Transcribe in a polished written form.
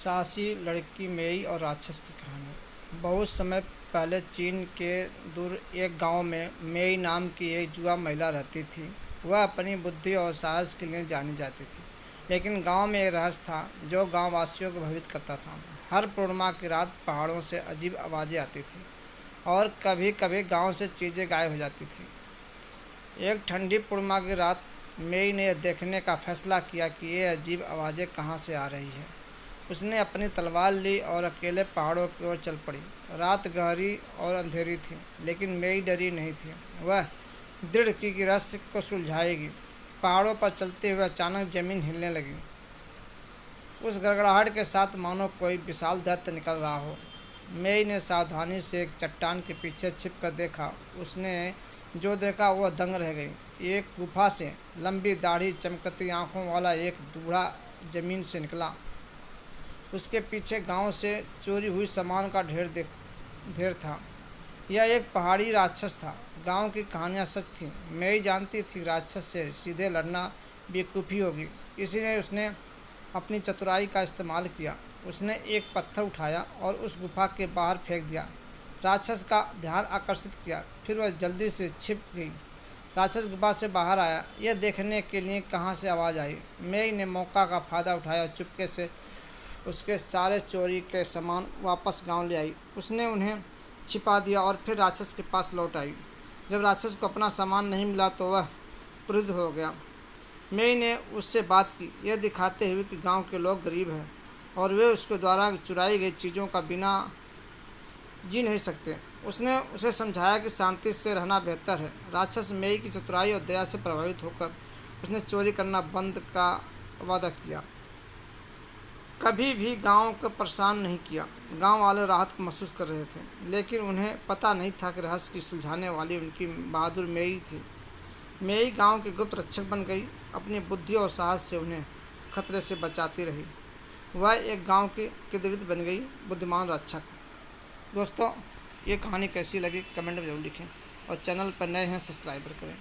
साहसी लड़की मेई और राक्षस की कहानी। बहुत समय पहले चीन के दूर एक गांव में मेई नाम की एक युवा महिला रहती थी। वह अपनी बुद्धि और साहस के लिए जानी जाती थी। लेकिन गांव में एक रहस्य था जो गांव वासियों को भयभीत करता था। हर पूर्णिमा की रात पहाड़ों से अजीब आवाज़ें आती थी और कभी कभी गांव से चीज़ें गायब हो जाती थी। एक ठंडी पूर्णिमा की रात मेई ने यह देखने का फैसला किया कि ये अजीब आवाज़ें कहाँ से आ रही है। उसने अपनी तलवार ली और अकेले पहाड़ों की ओर चल पड़ी। रात गहरी और अंधेरी थी, लेकिन मेई डरी नहीं थी। वह दृढ़ की कि रहस्य को सुलझाएगी। पहाड़ों पर चलते हुए अचानक जमीन हिलने लगी, उस गड़गड़ाहट के साथ मानो कोई विशाल दैत्य निकल रहा हो। मेई ने सावधानी से एक चट्टान के पीछे छिप कर देखा। उसने जो देखा वह दंग रह गई। एक गुफा से लंबी दाढ़ी, चमकती आंखों वाला एक बूढ़ा जमीन से निकला। उसके पीछे गांव से चोरी हुई सामान का ढेर था। यह एक पहाड़ी राक्षस था। गांव की कहानियां सच थीं। मेई जानती थी राक्षस से सीधे लड़ना बेवकूफ़ी होगी, इसीलिए उसने अपनी चतुराई का इस्तेमाल किया। उसने एक पत्थर उठाया और उस गुफा के बाहर फेंक दिया। राक्षस का ध्यान आकर्षित किया, फिर वह जल्दी से छिप गई। राक्षस गुफा से बाहर आया, यह देखने के लिए कहाँ से आवाज़ आई। मेई ने मौका का फ़ायदा उठाया और चुपके से उसके सारे चोरी के सामान वापस गांव ले आई। उसने उन्हें छिपा दिया और फिर राक्षस के पास लौट आई। जब राक्षस को अपना सामान नहीं मिला तो वह क्रुद्ध हो गया। मेई ने उससे बात की, यह दिखाते हुए कि गांव के लोग गरीब हैं और वे उसके द्वारा चुराई गई चीज़ों का बिना जी नहीं सकते। उसने उसे समझाया कि शांति से रहना बेहतर है। राक्षस मेई की चतुराई और दया से प्रभावित होकर उसने चोरी करना बंद का वादा किया। कभी भी गांव को परेशान नहीं किया। गांव वाले राहत महसूस कर रहे थे, लेकिन उन्हें पता नहीं था कि रहस्य की सुलझाने वाली उनकी बहादुर मेई थी। मेई गांव की गुप्त रक्षक बन गई। अपनी बुद्धि और साहस से उन्हें खतरे से बचाती रही। वह एक गांव की किदवित बन गई, बुद्धिमान रक्षक। दोस्तों, ये कहानी कैसी लगी कमेंट में जरूर लिखें और चैनल पर नए हैं सब्सक्राइब करें।